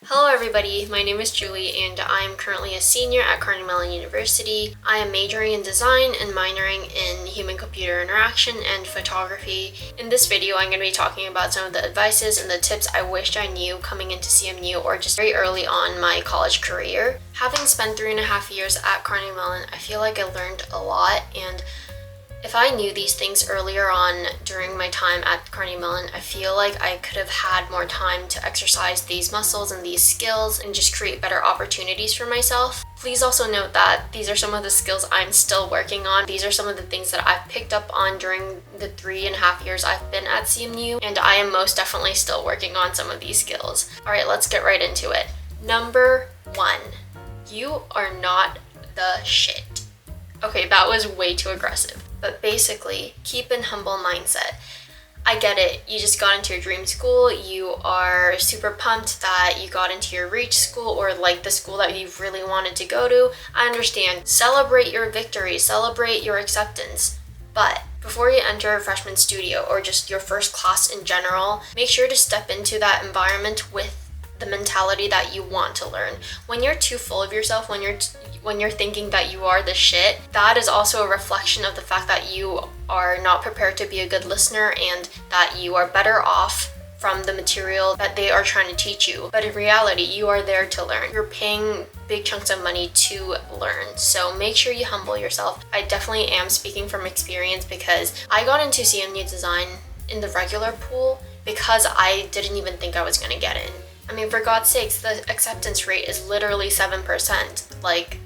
Hello everybody, my name is Julie and I'm currently a senior at Carnegie Mellon University. I am majoring in design and minoring in human-computer interaction and photography. In this video, I'm going to be talking about some of the advices and the tips I wished I knew coming into CMU or just very early on my college career. Having spent 3.5 years at Carnegie Mellon, I feel like I learned a lot, and if I knew these things earlier on during my time at Carnegie Mellon, I feel like I could have had more time to exercise these muscles and these skills and just create better opportunities for myself. Please also note that these are some of the skills I'm still working on. These are some of the things that I've picked up on during the 3.5 years I've been at CMU, and I am most definitely still working on some of these skills. Alright, let's get right into it. Number 1, you are not the shit. Okay, that was way too aggressive. But basically, keep an humble mindset. I get it, you just got into your dream school, you are super pumped that you got into your reach school or like the school that you really wanted to go to. I understand. Celebrate your victory, celebrate your acceptance. But before you enter a freshman studio or just your first class in general, make sure to step into that environment with the mentality that you want to learn. When you're too full of yourself, when you're thinking that you are the shit, that is also a reflection of the fact that you are not prepared to be a good listener and that you are better off from the material that they are trying to teach you. But in reality, you are there to learn. You're paying big chunks of money to learn. So make sure you humble yourself. I definitely am speaking from experience because I got into CMU design in the regular pool because I didn't even think I was going to get in. I mean, for God's sakes, the acceptance rate is literally 7%. Like,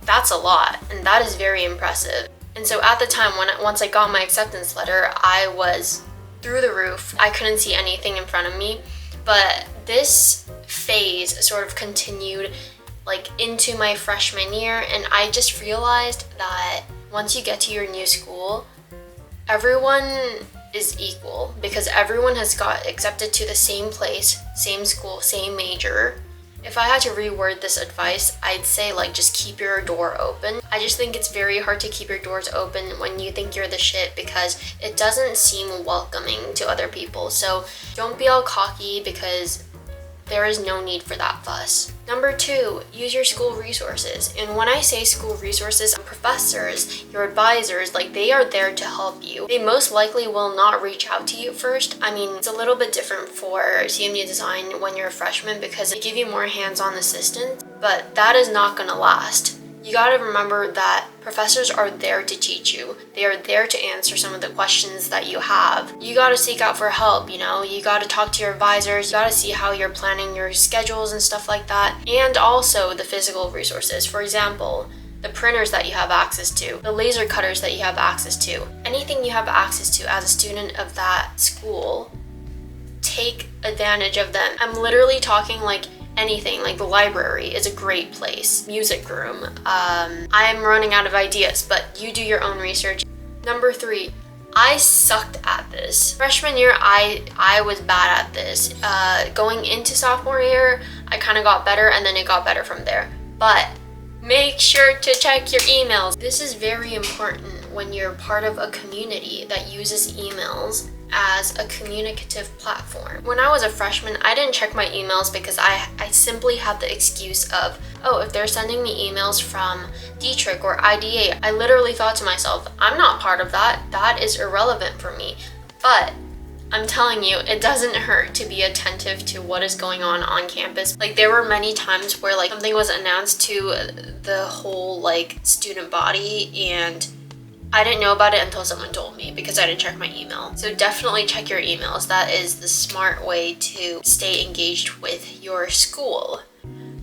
that's a lot, and that is very impressive. And so at the time, once I got my acceptance letter, I was through the roof. I couldn't see anything in front of me, but this phase sort of continued like into my freshman year, and I just realized that once you get to your new school, everyone is equal because everyone has got accepted to the same place, same school, same major. If I had to reword this advice, I'd say like just keep your door open. I just think it's very hard to keep your doors open when you think you're the shit because it doesn't seem welcoming to other people. So don't be all cocky because there is no need for that fuss. Number 2, use your school resources. And when I say school resources, professors, your advisors, like they are there to help you. They most likely will not reach out to you first. I mean, it's a little bit different for CMU design when you're a freshman because they give you more hands-on assistance, but that is not gonna last. You gotta remember that professors are there to teach you. They are there to answer some of the questions that you have. You gotta seek out for help, you know? You gotta talk to your advisors. You gotta see how you're planning your schedules and stuff like that. And also the physical resources. For example, the printers that you have access to, the laser cutters that you have access to. Anything you have access to as a student of that school, take advantage of them. I'm literally talking like anything, like the library is a great place, music room. I'm running out of ideas, but you do your own research. Number 3, I sucked at this. Freshman year, I was bad at this. Going into sophomore year, I kind of got better and then it got better from there. But make sure to check your emails. This is very important when you're part of a community that uses emails as a communicative platform. When I was a freshman, I didn't check my emails because I simply had the excuse of, oh, if they're sending me emails from D-Trick or IDA, I literally thought to myself, I'm not part of that. That is irrelevant for me. But I'm telling you, it doesn't hurt to be attentive to what is going on campus. Like there were many times where like something was announced to the whole like student body and I didn't know about it until someone told me because I didn't check my email. So definitely check your emails. That is the smart way to stay engaged with your school.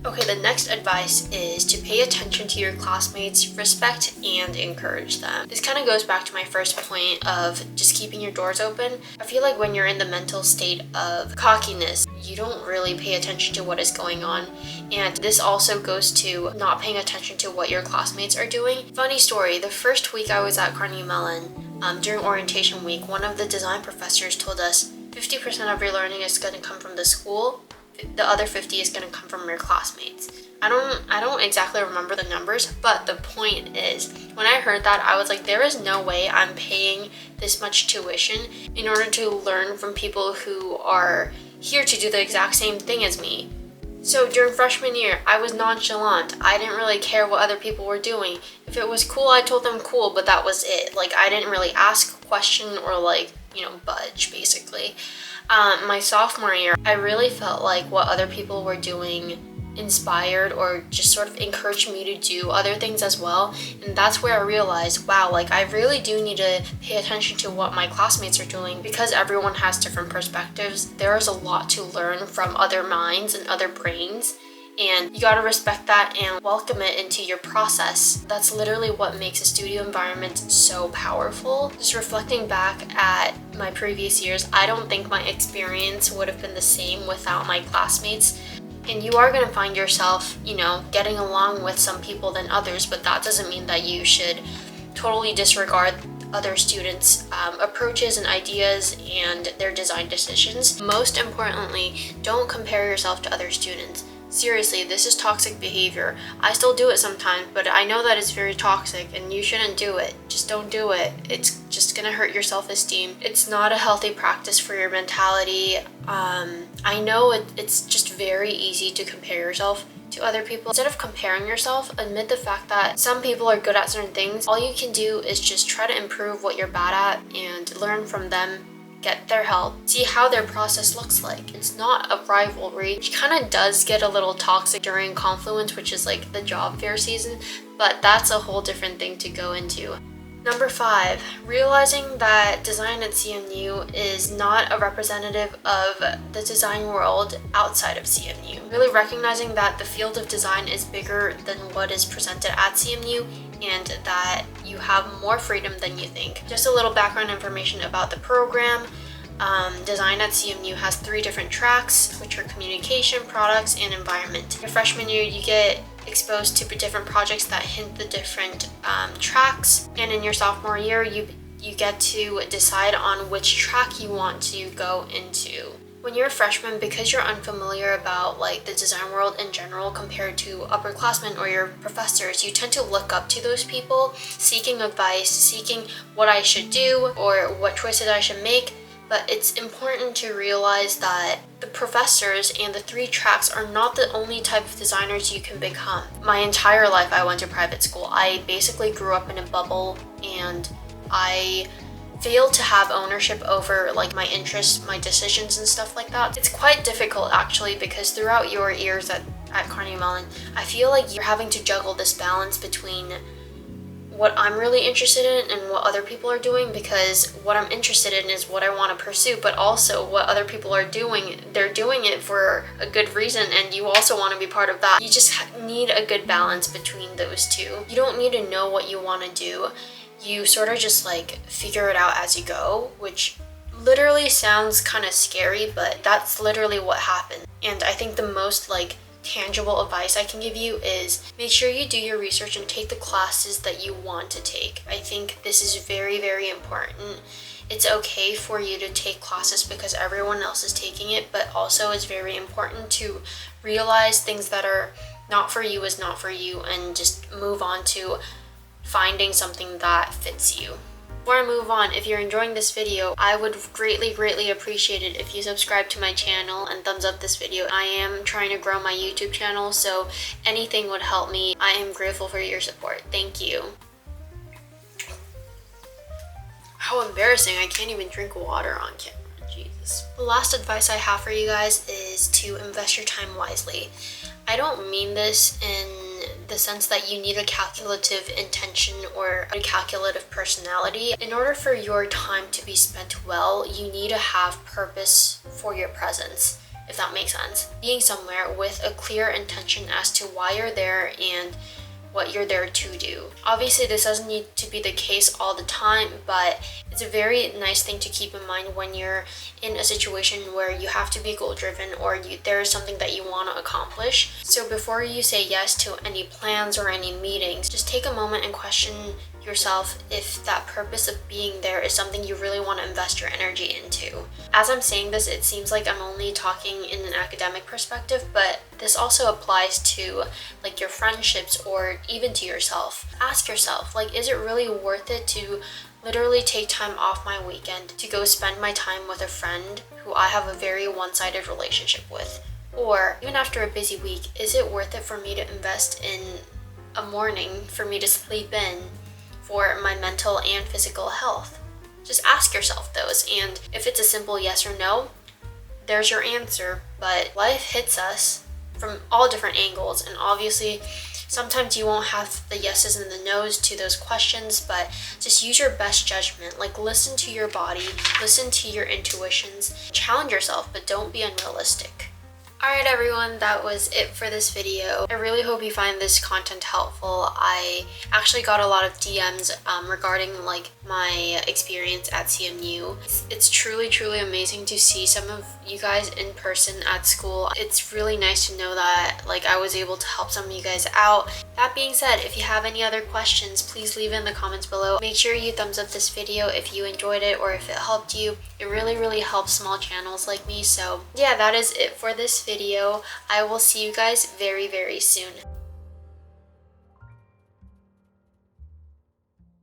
Okay, the next advice is to pay attention to your classmates, respect and encourage them. This kind of goes back to my first point of just keeping your doors open. I feel like when you're in the mental state of cockiness, you don't really pay attention to what is going on. And this also goes to not paying attention to what your classmates are doing. Funny story, the first week I was at Carnegie Mellon, during orientation week, one of the design professors told us 50% of your learning is going to come from the school. The other 50 is going to come from your classmates. I don't exactly remember the numbers, but the point is, when I heard that, I was like, there is no way I'm paying this much tuition in order to learn from people who are here to do the exact same thing as me. So during freshman year, I was nonchalant. I didn't really care what other people were doing. If it was cool, I told them cool, but that was it. Like, I didn't really ask a question or like, budge basically. My sophomore year, I really felt like what other people were doing inspired or just sort of encouraged me to do other things as well. And that's where I realized, wow, like I really do need to pay attention to what my classmates are doing, because everyone has different perspectives. There is a lot to learn from other minds and other brains, and you gotta respect that and welcome it into your process. That's literally what makes a studio environment so powerful. Just reflecting back at my previous years, I don't think my experience would have been the same without my classmates. And you are going to find yourself, getting along with some people than others, but that doesn't mean that you should totally disregard other students' approaches and ideas and their design decisions. Most importantly, don't compare yourself to other students. Seriously, this is toxic behavior. I still do it sometimes, but I know that it's very toxic and you shouldn't do it. Just don't do it. It's just gonna hurt your self-esteem. It's not a healthy practice for your mentality. I know it's just very easy to compare yourself to other people. Instead of comparing yourself, admit the fact that some people are good at certain things. All you can do is just try to improve what you're bad at and learn from them. Get their help, see how their process looks like. It's not a rivalry, which kind of does get a little toxic during Confluence, which is like the job fair season, but that's a whole different thing to go into. Number 5, realizing that design at CMU is not a representative of the design world outside of CMU. Really recognizing that the field of design is bigger than what is presented at CMU, and that you have more freedom than you think. Just a little background information about the program. Design at CMU has 3 different tracks, which are communication, products, and environment. Your freshman year, you get exposed to different projects that hint the different tracks, and in your sophomore year, you get to decide on which track you want to go into. When you're a freshman, because you're unfamiliar about like the design world in general compared to upperclassmen or your professors, you tend to look up to those people, seeking advice, seeking what I should do or what choices I should make. But it's important to realize that the professors and the 3 tracks are not the only type of designers you can become. My entire life I went to private school. I basically grew up in a bubble, and I failed to have ownership over like my interests, my decisions, and stuff like that. It's quite difficult actually, because throughout your years at Carnegie Mellon, I feel like you're having to juggle this balance between what I'm really interested in and what other people are doing, because what I'm interested in is what I want to pursue, but also what other people are doing, they're doing it for a good reason, and you also want to be part of that. You just need a good balance between those two. You don't need to know what you want to do. You sort of just like figure it out as you go, which literally sounds kind of scary, but that's literally what happened. And I think the most like tangible advice I can give you is make sure you do your research and take the classes that you want to take. I think this is very, very important. It's okay for you to take classes because everyone else is taking it, but also it's very important to realize things that are not for you is not for you, and just move on to finding something that fits you. Before I move on, if you're enjoying this video, I would greatly appreciate it if you subscribe to my channel and thumbs up this video. I am trying to grow my YouTube channel, so anything would help me. I am grateful for your support. Thank you. How embarrassing, I can't even drink water on camera, Jesus. The last advice I have for you guys is to invest your time wisely. I don't mean this in the sense that you need a calculative intention or a calculative personality. In order for your time to be spent well, you need to have purpose for your presence, if that makes sense. Being somewhere with a clear intention as to why you're there and what you're there to do. Obviously, this doesn't need to be the case all the time, but it's a very nice thing to keep in mind when you're in a situation where you have to be goal-driven or there is something that you want to accomplish. So before you say yes to any plans or any meetings, just take a moment and question yourself if that purpose of being there is something you really want to invest your energy into. As I'm saying this, it seems like I'm only talking in an academic perspective, but this also applies to like your friendships or even to yourself. Ask yourself, like, is it really worth it to literally take time off my weekend to go spend my time with a friend who I have a very one-sided relationship with? Or even after a busy week, is it worth it for me to invest in a morning for me to sleep in for my mental and physical health? Just ask yourself those, and if it's a simple yes or no, there's your answer. But life hits us from all different angles, and obviously sometimes you won't have the yeses and the nos to those questions, but just use your best judgment. Like, listen to your body, listen to your intuitions, challenge yourself, but don't be unrealistic. Alright everyone, that was it for this video. I really hope you find this content helpful. I actually got a lot of DMs regarding like my experience at CMU. It's truly amazing to see some of you guys in person at school. It's really nice to know that like I was able to help some of you guys out. That being said, if you have any other questions, please leave it in the comments below. Make sure you thumbs up this video if you enjoyed it or if it helped you. It really helps small channels like me. So yeah, that is it for this video. I will see you guys very soon.